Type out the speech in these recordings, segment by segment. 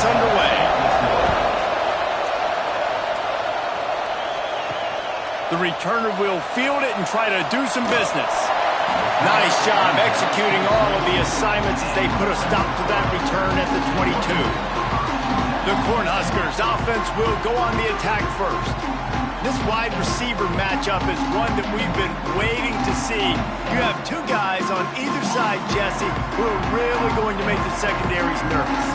underway. The returner will field it and try to do some business. Nice job executing all of the assignments as they put a stop to that return at the 22. The Cornhuskers offense will go on the attack first. This wide receiver matchup is one that we've been waiting to see. You have two guys on either side, Jesse, who are really going to make the secondaries nervous.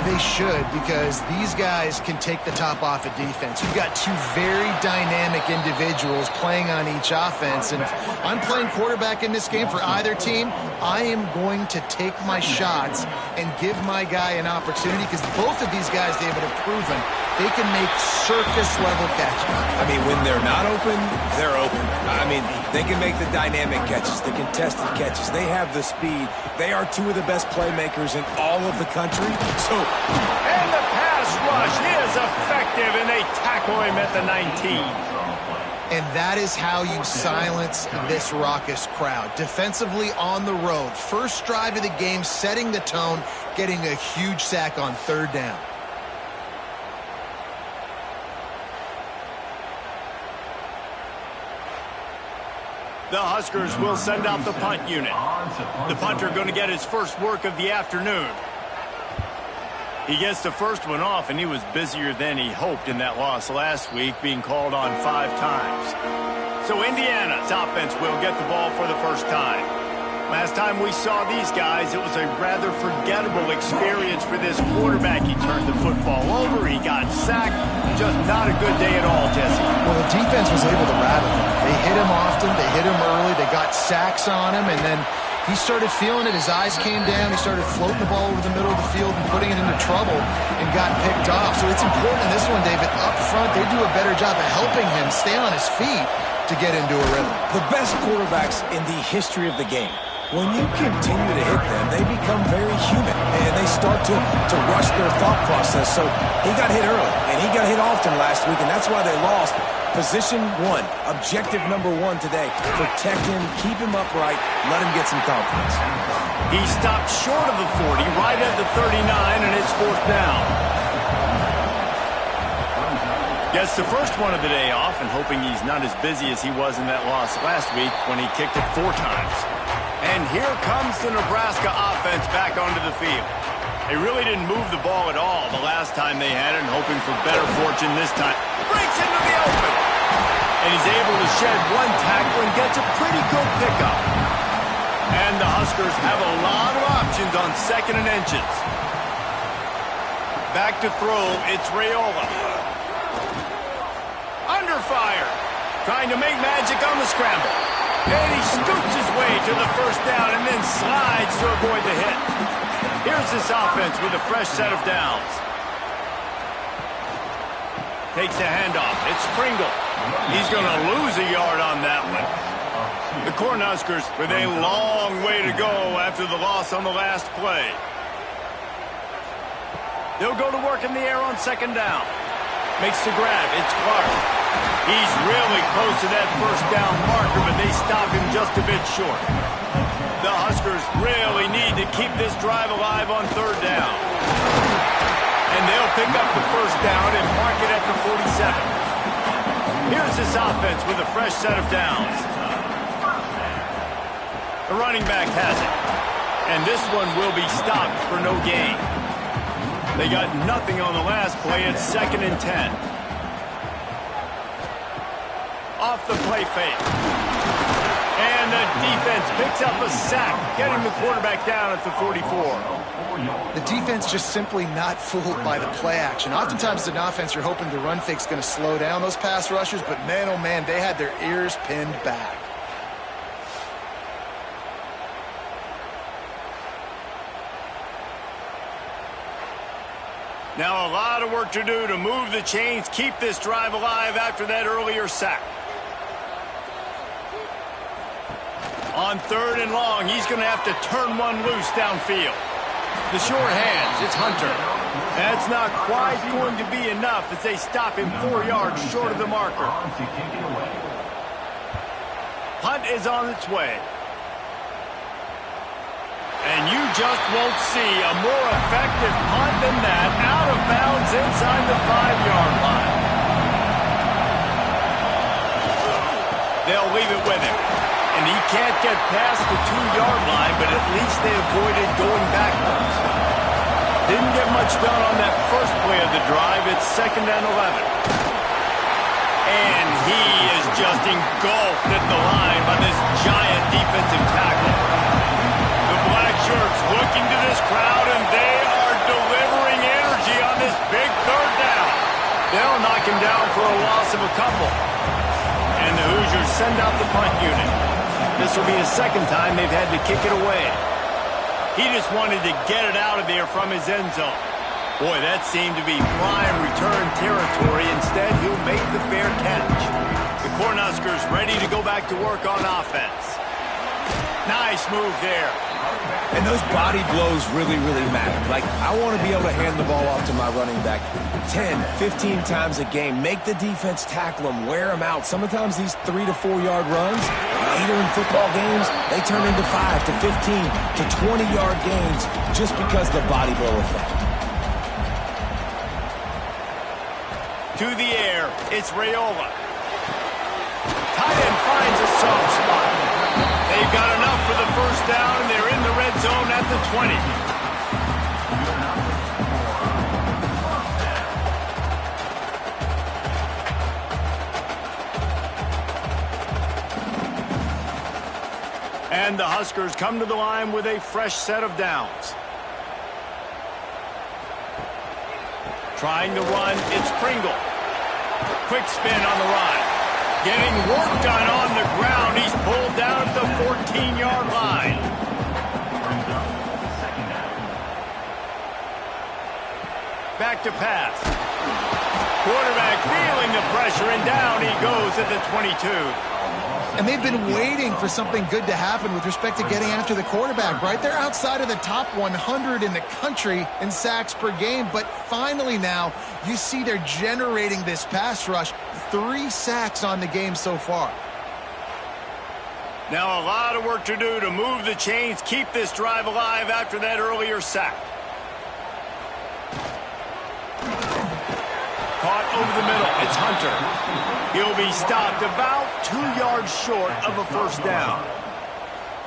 They should, because these guys can take the top off of defense. You've got two very dynamic individuals playing on each offense, and if I'm playing quarterback in this game for either team, I am going to take my shots and give my guy an opportunity, because both of these guys, David, have proven they can make circus-level catches. I mean, when they're not open, they're open. I mean, they can make the dynamic catches, the contested catches. They have the speed. They are two of the best playmakers in all of the country. And the pass rush is effective, and they tackle him at the 19. And that is how you silence this raucous crowd. Defensively on the road. First drive of the game, setting the tone, getting a huge sack on third down. The Huskers will send out the punt unit. The punter going to get his first work of the afternoon. He gets the first one off, and he was busier than he hoped in that loss last week, being called on 5 times. So Indiana's offense will get the ball for the first time. Last time we saw these guys, it was a rather forgettable experience for this quarterback. He turned the football over, he got sacked. Just not a good day at all, Jesse. Well, the defense was able to rattle him. They hit him often, they hit him early, they got sacks on him, and then he started feeling it. His eyes came down. He started floating the ball over the middle of the field and putting it into trouble and got picked off. So it's important in this one, David. Up front, they do a better job of helping him stay on his feet to get into a rhythm. The best quarterbacks in the history of the game, when you continue to hit them, they become very human, and they start to rush their thought process. So he got hit early, and he got hit often last week, and that's why they lost. Position 1, objective number 1 today. Protect him, keep him upright, let him get some confidence. He stopped short of the 40, right at the 39, and it's 4th down. Gets the first one of the day off, and hoping he's not as busy as he was in that loss last week when he kicked it 4 times. And here comes the Nebraska offense back onto the field. They really didn't move the ball at all the last time they had it, and hoping for better fortune this time. Breaks into the open. And he's able to shed 1 tackle and gets a pretty good pickup. And the Huskers have a lot of options on 2nd and inches. Back to throw, it's Raiola. Under fire. Trying to make magic on the scramble. And he scoots his way to the first down and then slides to avoid the hit. Here's this offense with a fresh set of downs. Takes the handoff. It's Pringle. He's going to lose a yard on that one. The Cornhuskers with a long way to go after the loss on the last play. They'll go to work in the air on 2nd down. Makes the grab. It's Clark. He's really close to that first down marker, but they stop him just a bit short. The Huskers really need to keep this drive alive on 3rd down. And they'll pick up the first down and mark it at the 47. Here's this offense with a fresh set of downs. The running back has it. And this one will be stopped for no gain. They got nothing on the last play. It's 2nd and 10. Off the play fake. And the defense picks up a sack, getting the quarterback down at the 44. The defense just simply not fooled by the play action. Oftentimes, as an offense, you're hoping the run fake's going to slow down those pass rushers, but man, oh man, they had their ears pinned back. Now a lot of work to do to move the chains, keep this drive alive after that earlier sack. On 3rd and long, he's going to have to turn one loose downfield. The short hands, it's Hunter. That's not quite going to be enough as they stop him 4 yards short of the marker. Punt is on its way. And you just won't see a more effective punt than that, out of bounds inside the 5-yard line. They'll leave it with him. And he can't get past the 2-yard line, but at least they avoided going backwards. Didn't get much done on that first play of the drive. It's 2nd and 11. And he is just engulfed at the line by this giant defensive tackle. The black shirts looking to this crowd, and they are delivering energy on this big 3rd down. They'll knock him down for a loss of a couple. And the Hoosiers send out the punt unit. This will be the 2nd time they've had to kick it away. He just wanted to get it out of there from his end zone. Boy, that seemed to be prime return territory. Instead, he'll make the fair catch. The Cornhuskers ready to go back to work on offense. Nice move there. And those body blows really, really matter. Like, I want to be able to hand the ball off to my running back 10, 15 times a game. Make the defense tackle them, wear them out. Sometimes these 3 to 4 yard runs, later in football games, they turn into 5 to 15 to 20-yard gains just because of the body blow effect. To the air, it's Raiola. Tight end finds a soft spot. They've got enough for the 1st down, and they're in the red zone at the 20. And the Huskers come to the line with a fresh set of downs. Trying to run, it's Pringle. Quick spin on the run. Getting work done on the ground. He's pulled down at the 14-yard line. Back to pass. Quarterback feeling the pressure, and down he goes at the 22. And they've been waiting for something good to happen with respect to getting after the quarterback, right? They're outside of the top 100 in the country in sacks per game, but finally now you see they're generating this pass rush. 3 sacks on the game so far. Now a lot of work to do to move the chains, keep this drive alive after that earlier sack. Caught over the middle. It's Hunter. He'll be stopped about 2 yards short of a 1st down.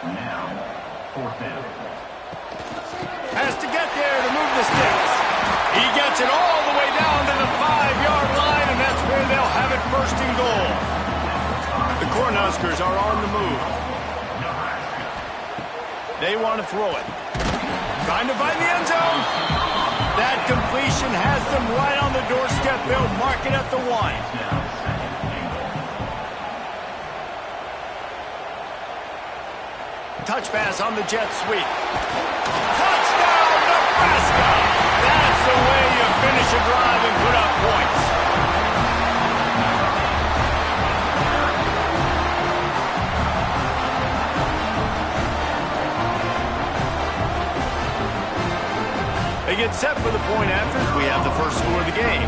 Now, 4th down. Has to get there to move the sticks. He gets it all the way down to the 5-yard line, and that's where they'll have it 1st and goal. The Cornhuskers are on the move. They want to throw it. Trying to find the end zone. That completion has them right on the doorstep. They'll mark it at the 1. Touch pass on the jet sweep. Touchdown, Nebraska! That's the way you finish a drive and put up points. They get set for the point after as we have the first score of the game.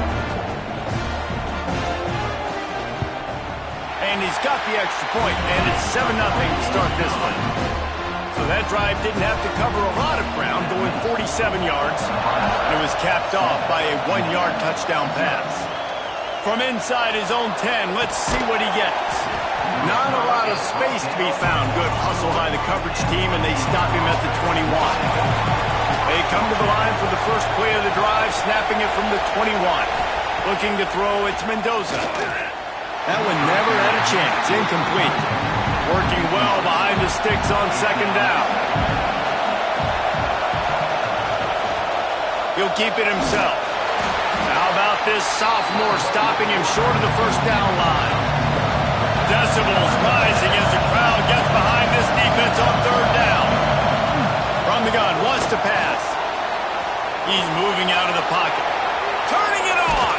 And he's got the extra point, and it's 7-0 to start this one. So that drive didn't have to cover a lot of ground, going 47 yards. And it was capped off by a 1-yard touchdown pass. From inside his own 10, let's see what he gets. Not a lot of space to be found. Good hustle by the coverage team, and they stop him at the 21. They come to the line for the first play of the drive, snapping it from the 21. Looking to throw, it's Mendoza. That one never had a chance. Incomplete. Working well behind the sticks on 2nd down. He'll keep it himself. How about this sophomore stopping him short of the 1st down line? Decibels rising as the crowd gets behind this defense on 3rd down. From the gun, wants to pass. He's moving out of the pocket. Turning it on!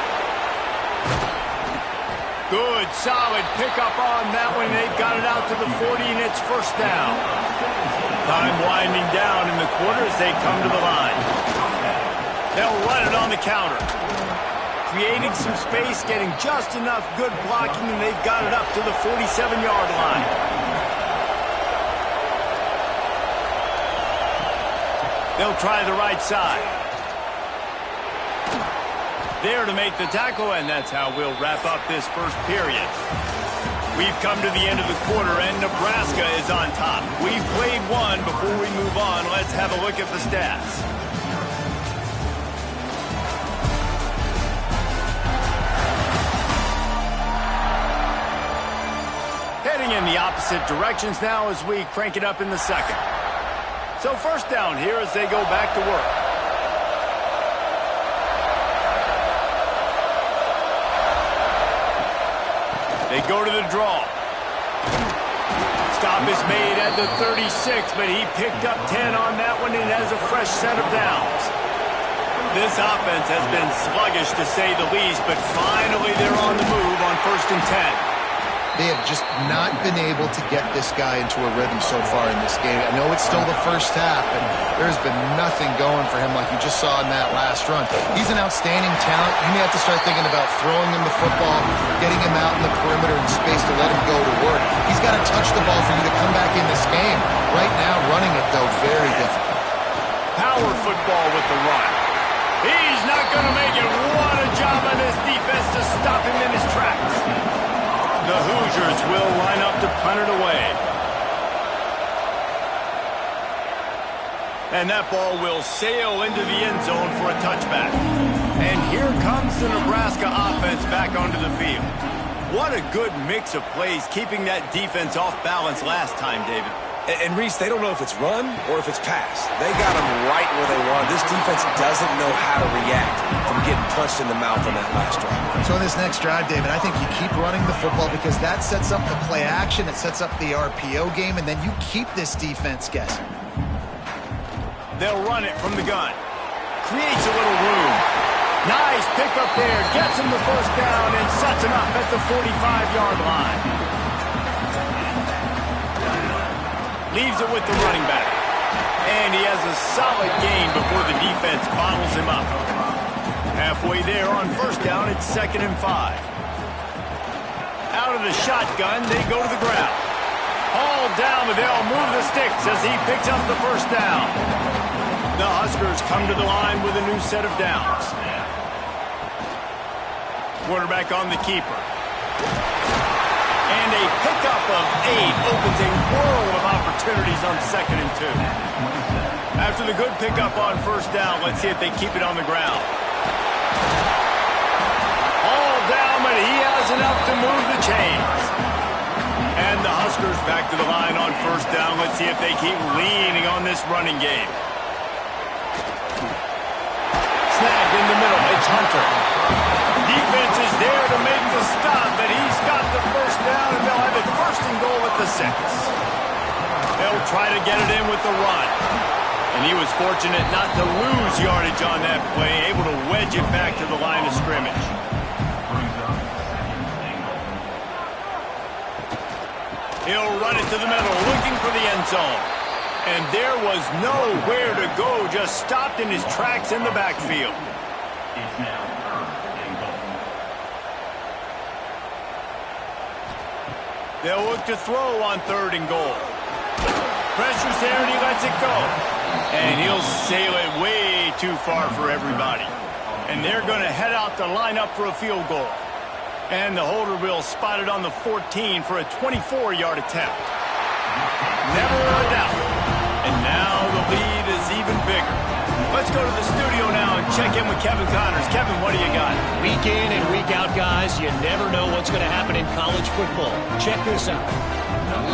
Good, solid pickup on that one. They've got it out to the 40, and it's 1st down. Time winding down in the quarter as they come to the line. They'll run it on the counter. Creating some space, getting just enough good blocking, and they've got it up to the 47-yard line. They'll try the right side. There to make the tackle, and that's how we'll wrap up this first period. We've come to the end of the quarter, and Nebraska is on top. We've played one. Before we move on, let's have a look at the stats. Heading in the opposite directions now as we crank it up in the second. So first down here as they go back to work. They go to the draw. Stop is made at the 36, but he picked up 10 on that one and has a fresh set of downs. This offense has been sluggish to say the least, but finally they're on the move on 1st and 10. They have just not been able to get this guy into a rhythm so far in this game. I know it's still the first half, but there's been nothing going for him like you just saw in that last run. He's an outstanding talent. You may have to start thinking about throwing him the football, getting him out in the perimeter in space to let him go to work. He's got to touch the ball for you to come back in this game. Right now, running it, though, very difficult. Power football with the run. He's not going to make it. What a job on this defense to stop him in his tracks. The Hoosiers will line up to punt it away. And that ball will sail into the end zone for a touchback. And here comes the Nebraska offense back onto the field. What a good mix of plays, keeping that defense off balance last time, David. And Reese, they don't know if it's run or if it's pass. They got them right where they want. This defense doesn't know how to react from getting punched in the mouth on that last drive. So in this next drive, David, I think you keep running the football because that sets up the play action, it sets up the RPO game, and then you keep this defense guessing. They'll run it from the gun. Creates a little room. Nice pickup there. Gets him the first down and sets him up at the 45-yard line. Leaves it with the running back. And he has a solid gain before the defense bottles him up. Halfway there on first down, it's 2nd and 5. Out of the shotgun, they go to the ground. Hauled down, but they'll move the sticks as he picks up the first down. The Huskers come to the line with a new set of downs. Quarterback on the keeper. And a pickup of 8 opens a world of opportunities on 2nd and 2. After the good pickup on first down, let's see if they keep it on the ground. All down, but he has enough to move the chains. And the Huskers back to the line on first down. Let's see if they keep leaning on this running game. Snagged in the middle. It's Hunter. Defense is there to make the stop, but he's got the first down, and they'll have it 1st and goal at the 6. They'll try to get it in with the run. And he was fortunate not to lose yardage on that play, able to wedge it back to the line of scrimmage. He'll run it to the middle, looking for the end zone. And there was nowhere to go, just stopped in his tracks in the backfield. It's now 3rd and goal. They'll look to throw on 3rd and goal. Pressure's there and he lets it go. And he'll sail it way too far for everybody. And they're going to head out to line up for a field goal. And the holder will spot it on the 14 for a 24-yard attempt. Never a doubt. And now the lead is even bigger. Let's go to the studio now and check in with Kevin Connors. Kevin, what do you got? Week in and week out, guys, you never know what's going to happen in college football. Check this out.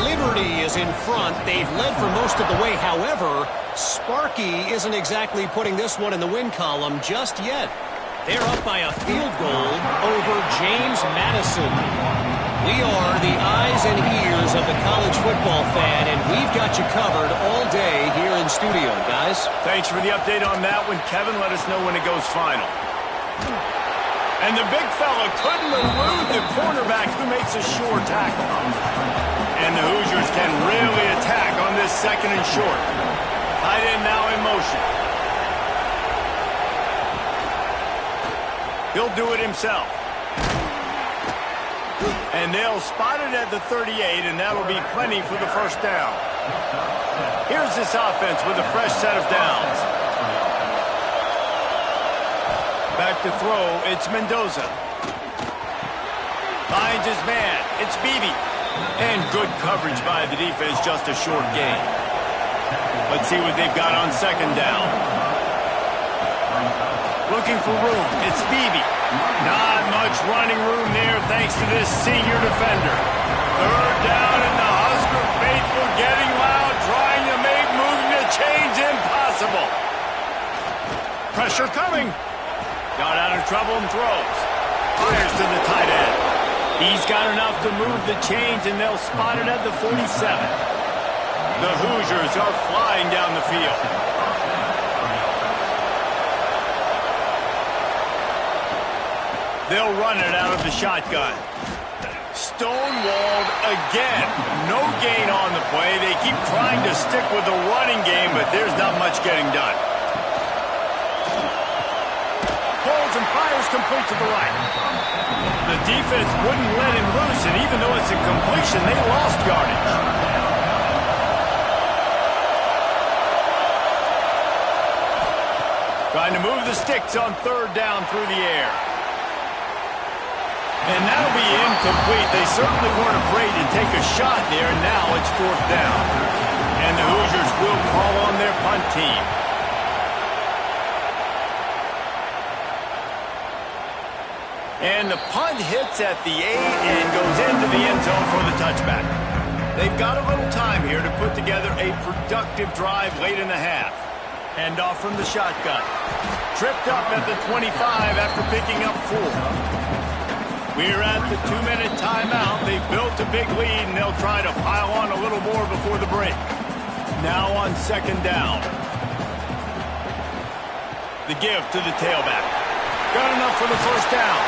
Liberty is in front. They've led for most of the way. However, Sparky isn't exactly putting this one in the win column just yet. They're up by a field goal over James Madison. We are the eyes and ears of the college football fan, and we've got you covered all day here in studio, guys. Thanks for the update on that one, Kevin. Let us know when it goes final. And the big fella couldn't elude the cornerback who makes a sure tackle. And the Hoosiers can really attack on this 2nd and short. Tight end now in motion. He'll do it himself. And they'll spot it at the 38, and that'll be plenty for the first down. Here's this offense with a fresh set of downs. Back to throw, it's Mendoza. Finds his man, it's Beebe. And good coverage by the defense, just a short gain. Let's see what they've got on second down. Looking for room, it's Beebe. Not much running room there thanks to this senior defender. Third down and the Husker faithful getting loud, trying to make moving the chains impossible. Pressure coming. Got out of trouble and throws. Fires to the tight end. He's got enough to move the chains, and they'll spot it at the 47. The Hoosiers are flying down the field. They'll run it out of the shotgun. Stonewalled again. No gain on the play. They keep trying to stick with the running game, but there's not much getting done. Pulls and fires complete to the right. The defense wouldn't let him loose, and even though it's a completion, they lost yardage. Trying to move the sticks on third down through the air. And that'll be incomplete. They certainly weren't afraid to take a shot there, and now it's fourth down. And the Hoosiers will call on their punt team. And the punt hits at the 8 and goes into the end zone for the touchback. They've got a little time here to put together a productive drive late in the half. Hand off from the shotgun. Tripped up at the 25 after picking up 4. We're at the 2-minute timeout. They've built a big lead, and they'll try to pile on a little more before the break. Now on second down. The give to the tailback. Got enough for the first down.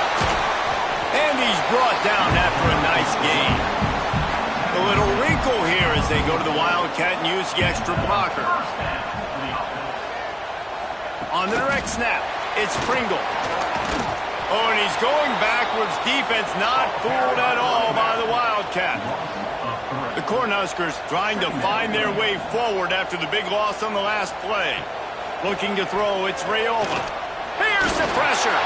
And he's brought down after a nice gain. A little wrinkle here as they go to the Wildcat and use the extra blocker. On the direct snap, it's Pringle. Oh, and he's going backwards. Defense not fooled at all by the Wildcat. The Cornhuskers trying to find their way forward after the big loss on the last play. Looking to throw, it's Rayola. Here's the pressure.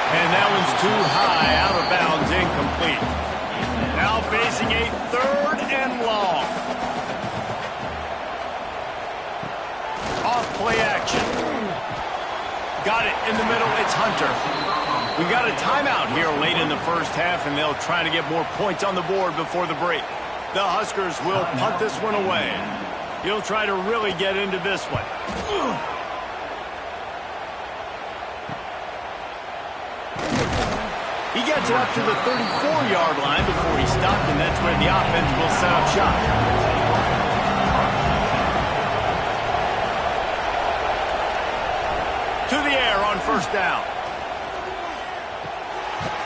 And that one's too high, out of bounds, incomplete. Now facing a third and long. Off play action. Got it in the middle, it's Hunter. We've got a timeout here late in the first half, and they'll try to get more points on the board before the break. The Huskers will punt this one away. He'll try to really get into this one. He gets it up to the 34-yard line before he stopped, and that's where the offense will set up shop. To the air on first down.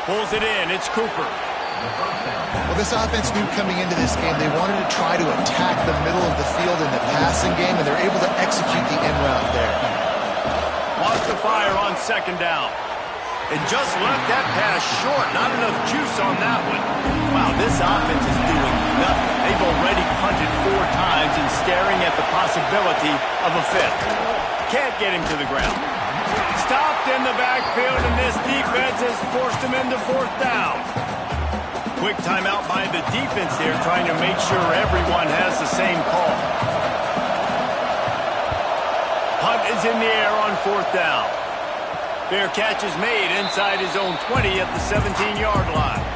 Pulls it in. It's Cooper. Well, this offense knew coming into this game they wanted to try to attack the middle of the field in the passing game, and they're able to execute the end route there. Lost the fire on second down. And just left that pass short. Not enough juice on that one. Wow, this offense is doing nothing. They've already punted 4 times and staring at the possibility of a 5th. Can't get him to the ground. Stopped in the backfield, and this defense has forced him into fourth down. Quick timeout by the defense there, trying to make sure everyone has the same call. Punt is in the air on fourth down. Fair catch is made inside his own 20 at the 17-yard line.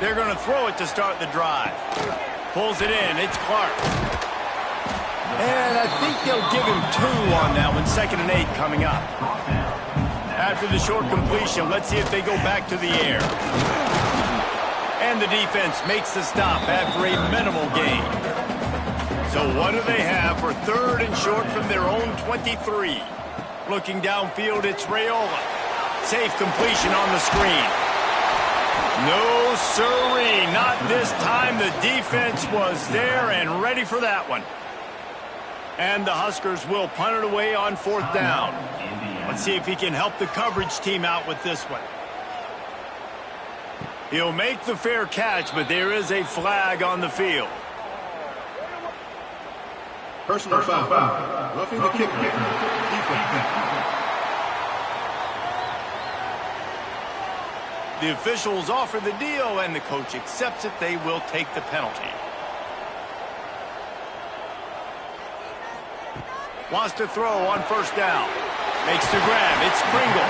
They're going to throw it to start the drive. Pulls it in. It's Clark. And I think they'll give him 2 on that one. 2nd and 8 coming up. After the short completion, let's see if they go back to the air. And the defense makes the stop after a minimal gain. So what do they have for 3rd and short from their own 23? Looking downfield, it's Rayola. Safe completion on the screen. No siree, not this time. The defense was there and ready for that one. And the Huskers will punt it away on fourth down. Let's see if he can help the coverage team out with this one. He'll make the fair catch, but there is a flag on the field. Personal foul. Roughing the kicker. Defense. The officials offer the deal, and the coach accepts it. They will take the penalty. Wants to throw on first down. Makes the grab. It's Pringle.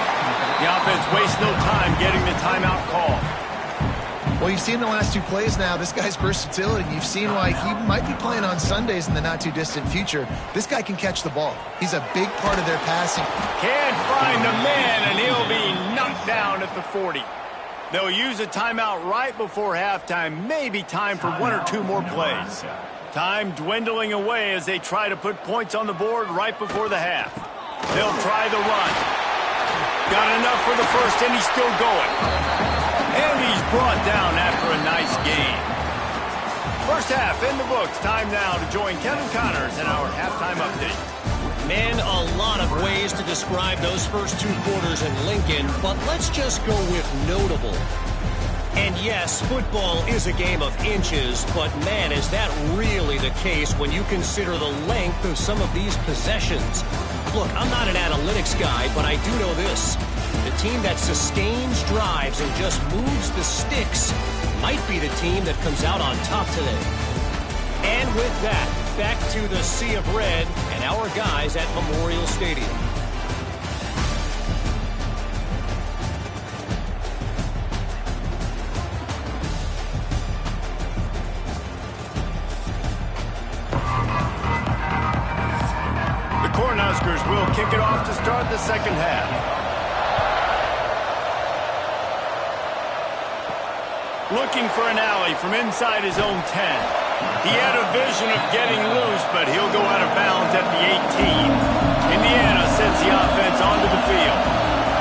The offense wastes no time getting the timeout call. Well, you've seen the last 2 plays now. This guy's versatility. You've seen why he might be playing on Sundays in the not-too-distant future. This guy can catch the ball. He's a big part of their passing. Can't find the man, and he'll be knocked down at the 40. They'll use a timeout right before halftime. Maybe time for 1 or 2 more plays. Time dwindling away as they try to put points on the board right before the half. They'll try the run. Got enough for the first, and he's still going. And he's brought down after a nice gain. First half in the books. Time now to join Kevin Connors in our halftime update. Man, a lot of ways to describe those first 2 quarters in Lincoln, but let's just go with notable. And yes, football is a game of inches, but man, is that really the case when you consider the length of some of these possessions. Look, I'm not an analytics guy, but I do know this. The team that sustains drives and just moves the sticks might be the team that comes out on top today. And with that, back to the Sea of Red and our guys at Memorial Stadium. The Cornhuskers will kick it off to start the second half. Looking for an alley from inside his own 10. He had a vision of getting loose, but he'll go out of bounds at the 18. Indiana sends the offense onto the field.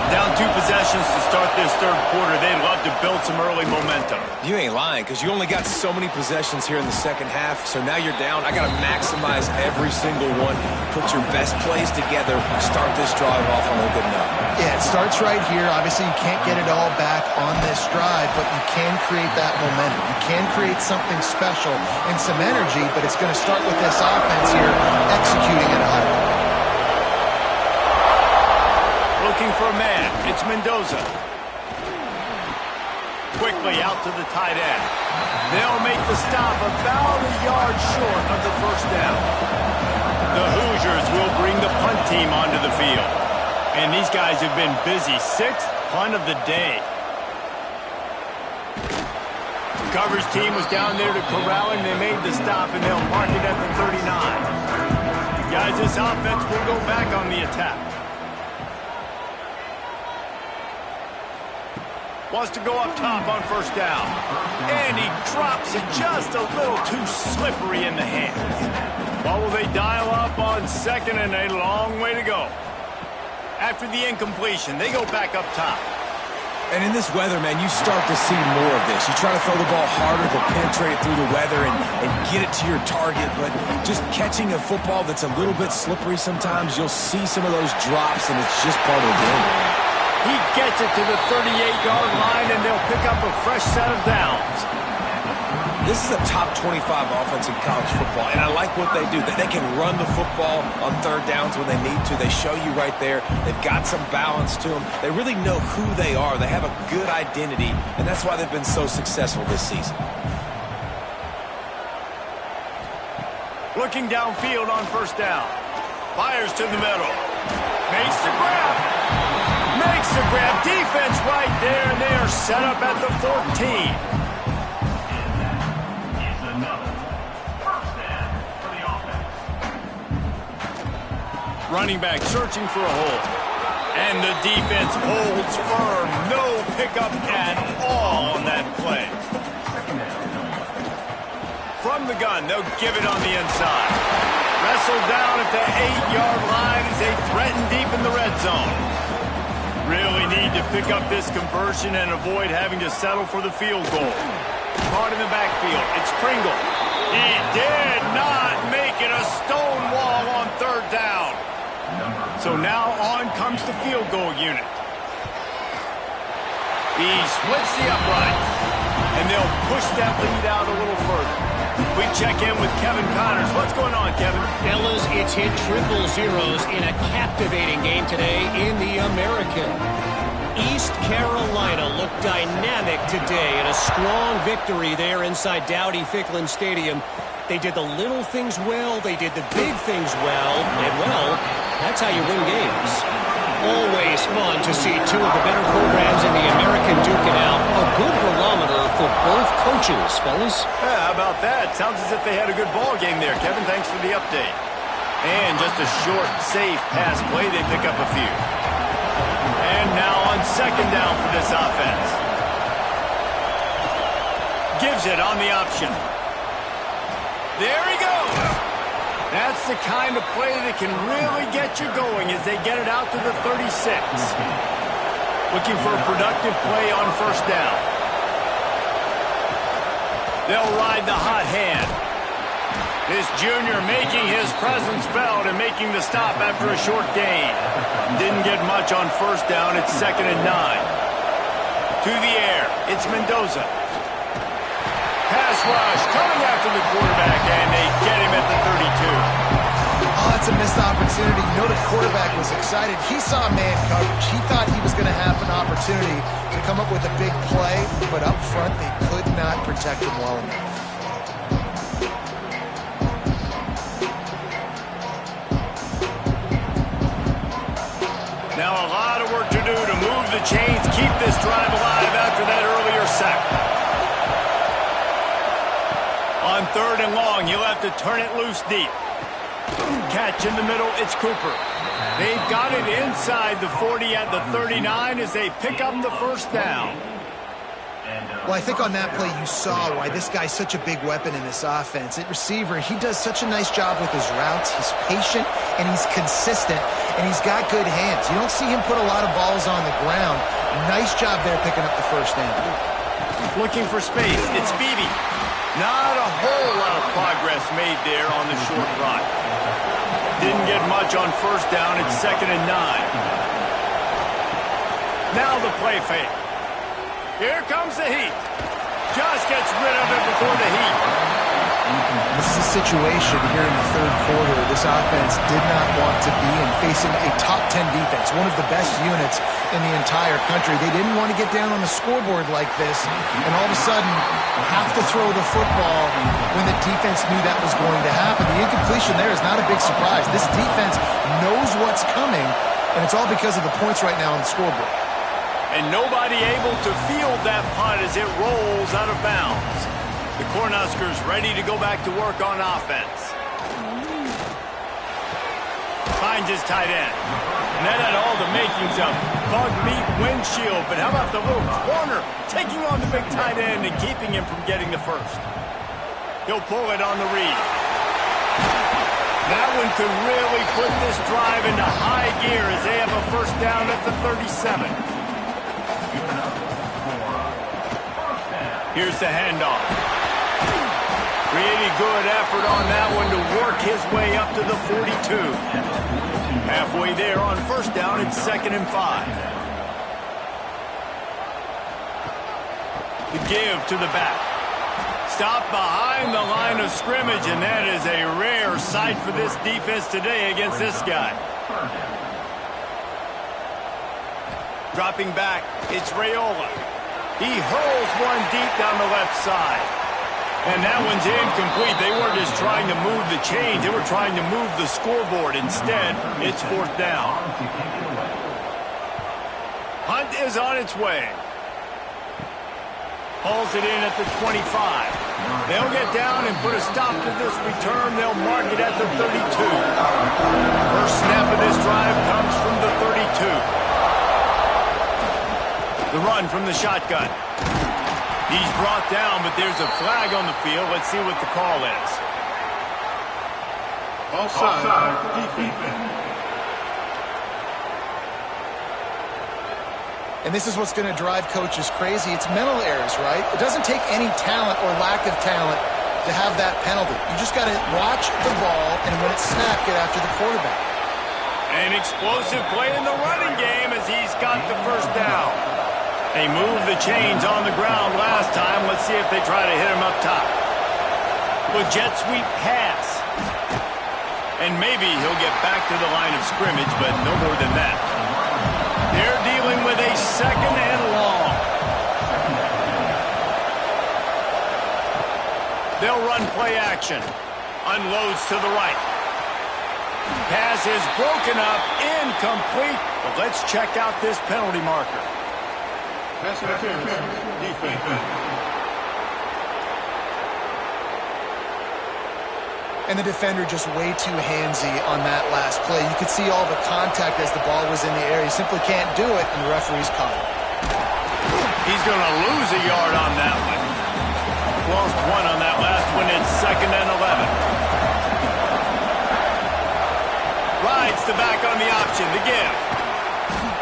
Down 2 possessions to start this third quarter. They'd love to build some early momentum. You ain't lying, because you only got so many possessions here in the second half, so now you're down. I got to maximize every single one. Put your best plays together. Start this drive off on a good note. Yeah, it starts right here. Obviously, you can't get it all back on this drive, but you can create that momentum. You can create something special and some energy, but it's going to start with this offense here executing at a high level. Looking for a man. It's Mendoza. Quickly out to the tight end. They'll make the stop about a yard short of the first down. The Hoosiers will bring the punt team onto the field. And these guys have been busy. 6th punt of the day. The coverage team was down there to corral him. They made the stop, and they'll mark it at the 39. Guys, this offense will go back on the attack. Wants to go up top on first down. And he drops it just a little too slippery in the hands. What will they dial up on second, and a long way to go. After the incompletion, they go back up top. And in this weather, man, you start to see more of this. You try to throw the ball harder to penetrate it through the weather and get it to your target, but just catching a football that's a little bit slippery sometimes, you'll see some of those drops, and it's just part of the game. He gets it to the 38-yard line, and they'll pick up a fresh set of downs. This is a top 25 offense in college football, and I like what they do. They can run the football on third downs when they need to. They show you right there. They've got some balance to them. They really know who they are. They have a good identity, and that's why they've been so successful this season. Looking downfield on first down. Fires to the middle. Makes the grab. Makes the grab. Defense right there, and they are set up at the 14. Running back searching for a hole. And the defense holds firm. No pickup at all on that play. From the gun, they'll give it on the inside. Wrestled down at the 8-yard line as they threaten deep in the red zone. Really need to pick up this conversion and avoid having to settle for the field goal. Caught in the backfield. It's Pringle. He did not make it. A stone wall on third down. So now on comes the field goal unit. He splits the uprights, and they'll push that lead out a little further. We check in with Kevin Connors. What's going on, Kevin? Fellas, it's hit triple zeros in a captivating game today in the American. East Carolina looked dynamic today in a strong victory there inside Dowdy-Ficklin Stadium. They did the little things well, they did the big things well, and well, that's how you win games. Always fun to see two of the better programs in the American duke it out. A good barometer for both coaches, fellas. Yeah, how about that? Sounds as if they had a good ball game there, Kevin. Thanks for the update. And just a short, safe pass play. They pick up a few. And now on second down for this offense. Gives it on the option. There he goes. That's the kind of play that can really get you going as they get it out to the 36. Looking for a productive play on first down. They'll ride the hot hand. This junior making his presence felt and making the stop after a short gain. Didn't get much on first down. It's 2nd and 9. To the air. It's Mendoza. Pass rush coming after the quarterback, and they get him at the 32. Oh, that's a missed opportunity. You know the quarterback was excited. He saw man coverage. He thought he was going to have an opportunity to come up with a big play, but up front they could not protect him well enough. Now a lot of work to do to move the chains, keep this drive alive after that earlier sack. On 3rd and long, he'll have to turn it loose deep. Catch in the middle, it's Cooper. They've got it inside the 40 at the 39 as they pick up the first down. Well, I think on that play you saw why this guy's such a big weapon in this offense. At receiver, he does such a nice job with his routes. He's patient, and he's consistent, and he's got good hands. You don't see him put a lot of balls on the ground. Nice job there picking up the first down. Looking for space, it's Beebe. Not a whole lot of progress made there on the short run. Didn't get much on first down. It's 2nd and 9. Now the play fake. Here comes the heat. Just gets rid of it before the heat. This is a situation here in the 3rd quarter this offense did not want to be in, facing a top 10 defense, one of the best units in the entire country. They didn't want to get down on the scoreboard like this and all of a sudden have to throw the football when the defense knew that was going to happen. The incompletion there is not a big surprise. This defense knows what's coming, and it's all because of the points right now on the scoreboard. And nobody able to field that punt as it rolls out of bounds. The Cornhuskers ready to go back to work on offense. Finds his tight end. And that had all the makings of bug meat windshield. But how about the little corner taking on the big tight end and keeping him from getting the first? He'll pull it on the read. That one could really put this drive into high gear as they have a first down at the 37. Here's the handoff. Really good effort on that one to work his way up to the 42. Halfway there on first down, it's 2nd and 5. The give to the back. Stop behind the line of scrimmage, and that is a rare sight for this defense today against this guy. Dropping back, it's Raiola. He hurls one deep down the left side. And that one's incomplete. They weren't just trying to move the chains. They were trying to move the scoreboard. Instead, it's 4th down. Hunt is on its way. Hauls it in at the 25. They'll get down and put a stop to this return. They'll mark it at the 32. First snap of this drive comes from the 32. The run from the shotgun. He's brought down, but there's a flag on the field. Let's see what the call is. Offside. Defense. And this is what's going to drive coaches crazy. It's mental errors, right? It doesn't take any talent or lack of talent to have that penalty. You just got to watch the ball, and when it's snapped, get after the quarterback. An explosive play in the running game as he's got the first down. They moved the chains on the ground last time. Let's see if they try to hit him up top. With jet sweep pass. And maybe he'll get back to the line of scrimmage, but no more than that. They're dealing with a second and long. They'll run play action. Unloads to the right. Pass is broken up, incomplete. But let's check out this penalty marker. Pass interference, defense. And the defender just way too handsy on that last play. You could see all the contact as the ball was in the air. He simply can't do it, and the referee's caught it. He's going to lose a yard on that one. Lost one on that last one. It's 2nd and 11. Rides the back on the option. The give.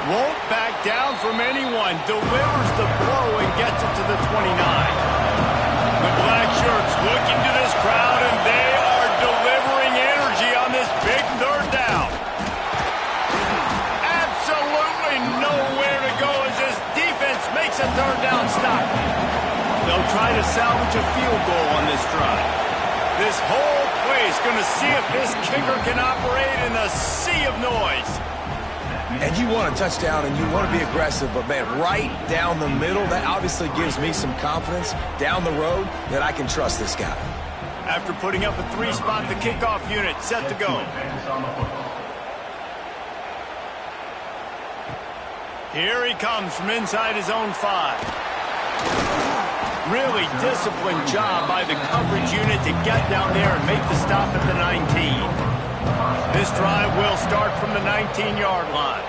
Won't back down from anyone. Delivers the blow and gets it to the 29. The black shirts looking to this crowd, and they are delivering energy on this big third down. Absolutely nowhere to go as this defense makes a third down stop. They'll try to salvage a field goal on this drive. This whole place going to see if this kicker can operate in a sea of noise. And you want a touchdown and you want to be aggressive, but man, right down the middle, that obviously gives me some confidence down the road that I can trust this guy. After putting up a 3-spot, the kickoff unit set to go. Here he comes from inside his own 5. Really disciplined job by the coverage unit to get down there and make the stop at the 19. This drive will start from the 19-yard line.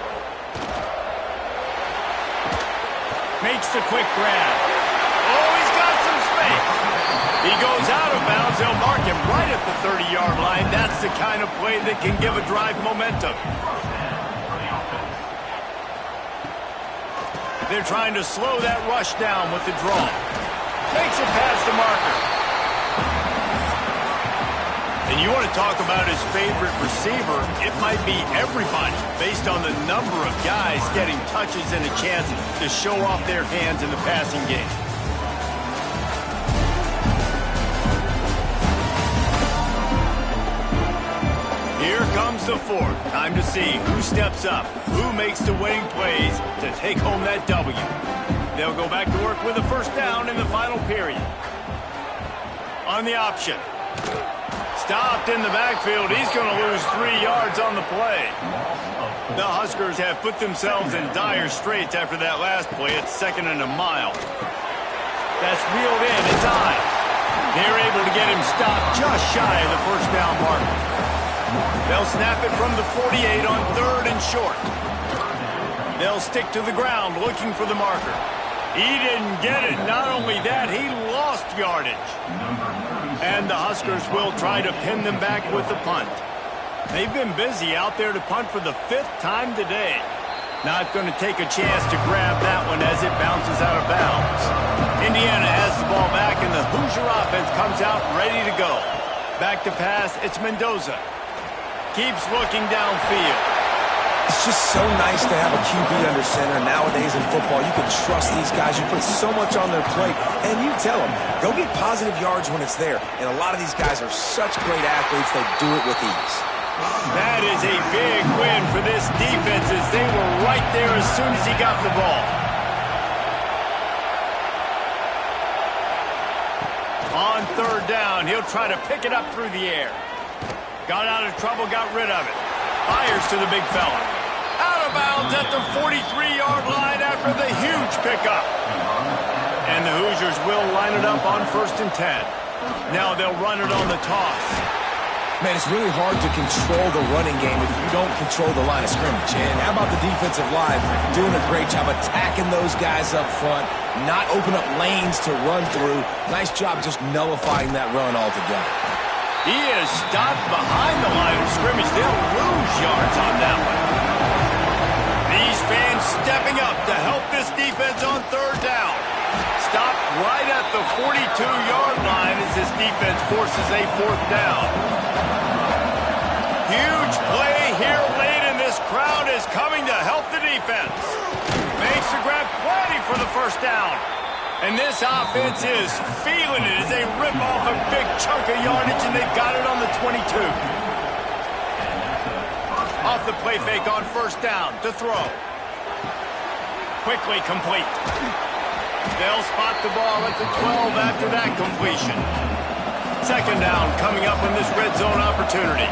Makes the quick grab. Oh, he's got some space. He goes out of bounds. They'll mark him right at the 30-yard line. That's the kind of play that can give a drive momentum. They're trying to slow that rush down with the draw. Makes it past the marker. And you want to talk about his favorite receiver, it might be everybody based on the number of guys getting touches and a chance to show off their hands in the passing game. Here comes the 4th. Time to see who steps up, who makes the winning plays to take home that W. They'll go back to work with a first down in the final period. On the option. Stopped in the backfield. He's going to lose 3 yards on the play. The Huskers have put themselves in dire straits after that last play. It's 2nd and a mile. That's reeled in. It's Ives. They're able to get him stopped just shy of the first down marker. They'll snap it from the 48 on 3rd and short. They'll stick to the ground looking for the marker. He didn't get it. Not only that, he lost yardage. And the Huskers will try to pin them back with the punt. They've been busy out there to punt for the 5th time today. Not going to take a chance to grab that one as it bounces out of bounds. Indiana has the ball back, and the Hoosier offense comes out ready to go. Back to pass, it's Mendoza. Keeps looking downfield. It's just so nice to have a QB under center. Nowadays in football, you can trust these guys. You put so much on their plate, and you tell them, go get positive yards when it's there. And a lot of these guys are such great athletes, they do it with ease. That is a big win for this defense as they were right there as soon as he got the ball. On 3rd down, he'll try to pick it up through the air. Got out of trouble, got rid of it. Fires to the big fella. Out of bounds at the 43-yard line after the huge pickup. And the Hoosiers will line it up on 1st and 10. Now they'll run it on the toss. Man, it's really hard to control the running game if you don't control the line of scrimmage. And how about the defensive line doing a great job attacking those guys up front, not open up lanes to run through. Nice job just nullifying that run altogether. He is stopped behind the line of scrimmage. They'll lose yards on that one. These fans stepping up to help this defense on 3rd down. Stopped right at the 42-yard line as this defense forces a 4th down. Huge play here late in this crowd is coming to help the defense. Makes the grab plenty for the first down. And this offense is feeling it as they rip off a big chunk of yardage, and they've got it on the 22. Off the play fake on first down to throw. Quickly complete. They'll spot the ball at the 12 after that completion. Second down coming up in this red zone opportunity.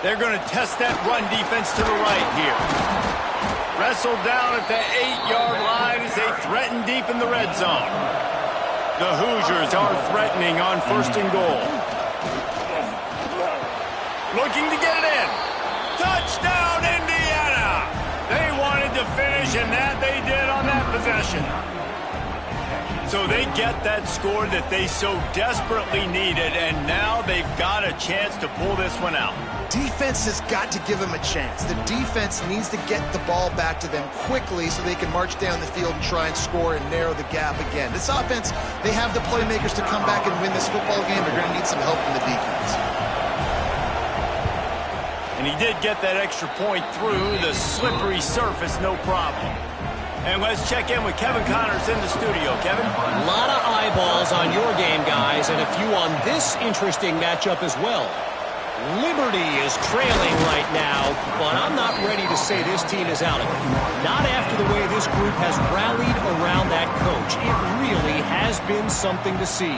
They're going to test that run defense to the right here. Wrestled down at the 8-yard line as they threaten deep in the red zone. The Hoosiers are threatening on first and goal. Looking to get it in. Touchdown, Indiana! They wanted to finish, and that they did on that possession. So they get that score that they so desperately needed, and now they've got a chance to pull this one out. Defense has got to give them a chance. The defense needs to get the ball back to them quickly so they can march down the field and try and score and narrow the gap again. This offense, they have the playmakers to come back and win this football game. They're going to need some help from the defense. And he did get that extra point through the slippery surface, no problem. And let's check in with Kevin Connors in the studio. Kevin? A lot of eyeballs on your game, guys, and a few on this interesting matchup as well. Liberty is trailing right now, but I'm not ready to say this team is out of it. Not after the way this group has rallied around that coach. It really has been something to see.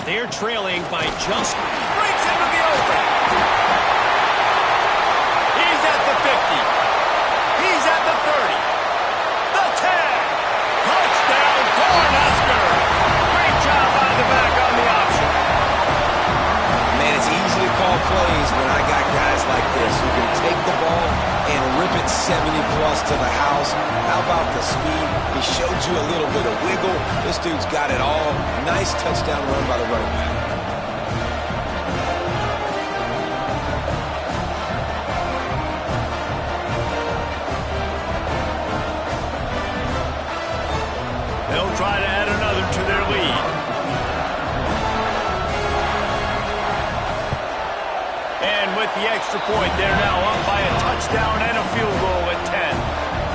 They're trailing by just... Breaks into the open. He's at the 50. He's at the 30. The 10. Touchdown, Cornhusker. Great job by the back on the option. Man, it's easy to call plays when I got guys like this who can take the ball and rip it 70-plus to the house. How about the speed? He showed you a little bit of wiggle. This dude's got it all. Nice touchdown run by the running back. They'll try to add another to their lead. And with the extra point, they're now up by a touchdown and a field goal at 10.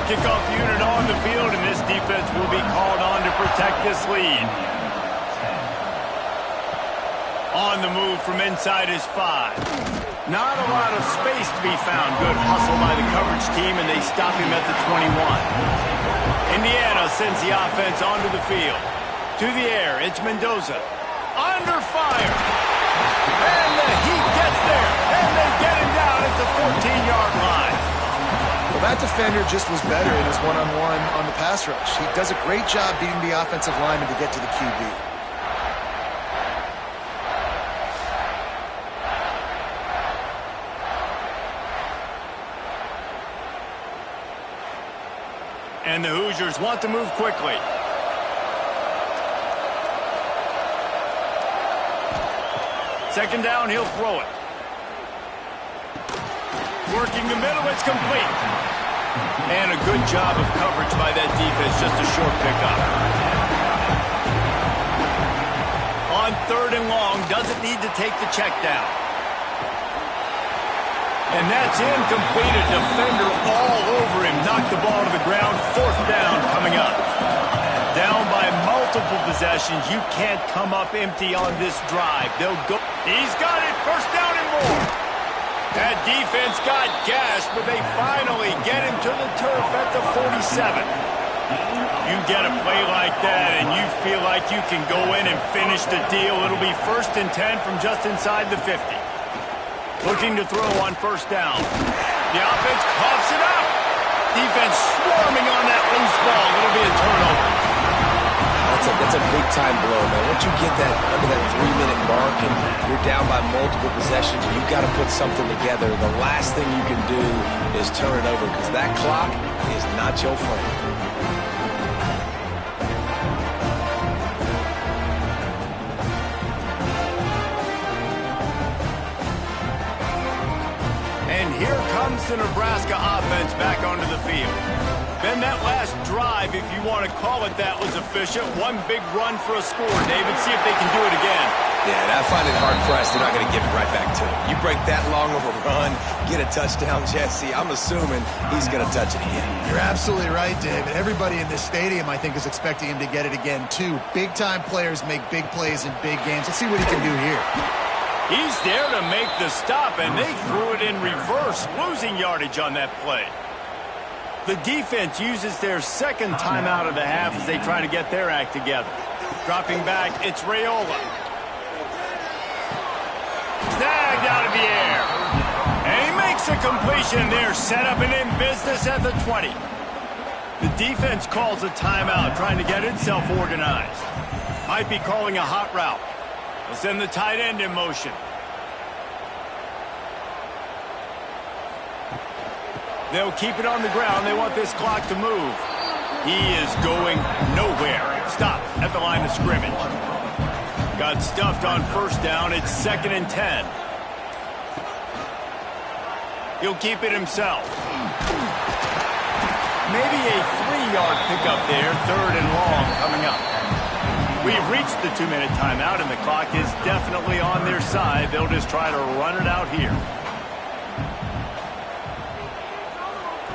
Kickoff unit on the field, and this defense will be called on to protect this lead. On the move from inside his 5. Not a lot of space to be found. Good hustle by the coverage team, and they stop him at the 21. Indiana sends the offense onto the field. To the air, it's Mendoza. Under fire. And the Heat gets there. And they get him down at the 14-yard line. Well, that defender just was better in his one-on-one on the pass rush. He does a great job beating the offensive lineman to get to the QB. And the Hoosiers want to move quickly. Second down, he'll throw it. Working the middle, it's complete. And a good job of coverage by that defense, just a short pickup. On third and long, doesn't need to take the check down. And that's incomplete. A defender all over him. Knocked the ball to the ground. Fourth down coming up. Down by multiple possessions. You can't come up empty on this drive. They'll go. He's got it. First down and more. That defense got gashed, but they finally get him to the turf at the 47. You get a play like that, and you feel like you can go in and finish the deal. It'll be 1st and 10 from just inside the 50. Looking to throw on first down. The offense coughs it up. Defense swarming on that loose ball. It'll be a turnover. That's a big-time blow, man. Once you get that under that 3-minute mark and you're down by multiple possessions, you've got to put something together. The last thing you can do is turn it over because that clock is not your friend. And here comes the Nebraska offense back onto the field. Then that last drive, if you want to call it that, was efficient. One big run for a score, David. See if they can do it again. Yeah, I find it hard-pressed. They're not going to give it right back to him. You break that long of a run, get a touchdown, Jesse, I'm assuming he's going to touch it again. You're absolutely right, David. Everybody in this stadium, I think, is expecting him to get it again, too. Big-time players make big plays in big games. Let's see what he can do here. He's there to make the stop, and they threw it in reverse, losing yardage on that play. The defense uses their second timeout of the half as they try to get their act together. Dropping back, it's Raiola. Snagged out of the air. And he makes a completion there, set up and in business at the 20. The defense calls a timeout, trying to get itself organized. Might be calling a hot route. They'll send the tight end in motion. They'll keep it on the ground. They want this clock to move. He is going nowhere. Stop at the line of scrimmage. Got stuffed on first down. It's 2nd and 10. He'll keep it himself. Maybe a 3-yard pickup there. 3rd and long coming up. We've reached the 2-minute timeout, and the clock is definitely on their side. They'll just try to run it out here.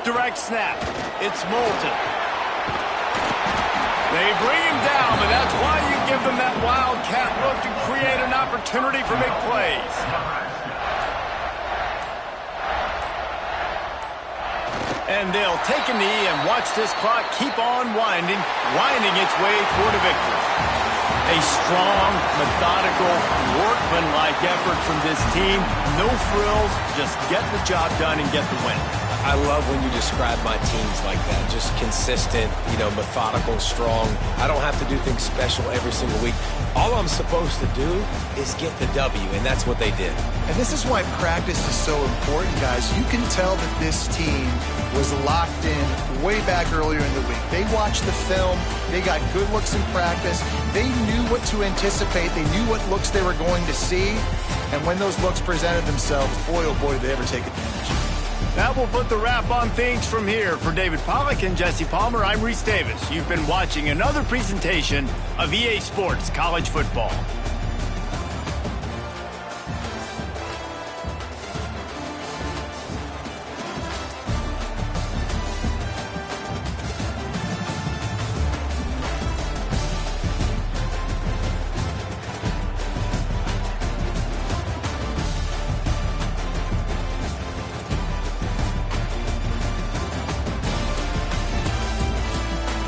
Direct snap. It's Moulton. They bring him down, but that's why you give them that wildcat look to create an opportunity for big plays. And they'll take a knee and watch this clock keep on winding its way toward a victory. A strong, methodical, workmanlike effort from this team. No frills, just get the job done and get the win. I love when you describe my teams like that. Just consistent, methodical, strong. I don't have to do things special every single week. All I'm supposed to do is get the W, and that's what they did. And this is why practice is so important, guys. You can tell that this team was locked in way back earlier in the week. They watched the film. They got good looks in practice. They knew what to anticipate. They knew what looks they were going to see. And when those looks presented themselves, boy, oh boy, did they ever take advantage. That will put the wrap on things from here. For David Pollack and Jesse Palmer, I'm Reese Davis. You've been watching another presentation of EA Sports College Football.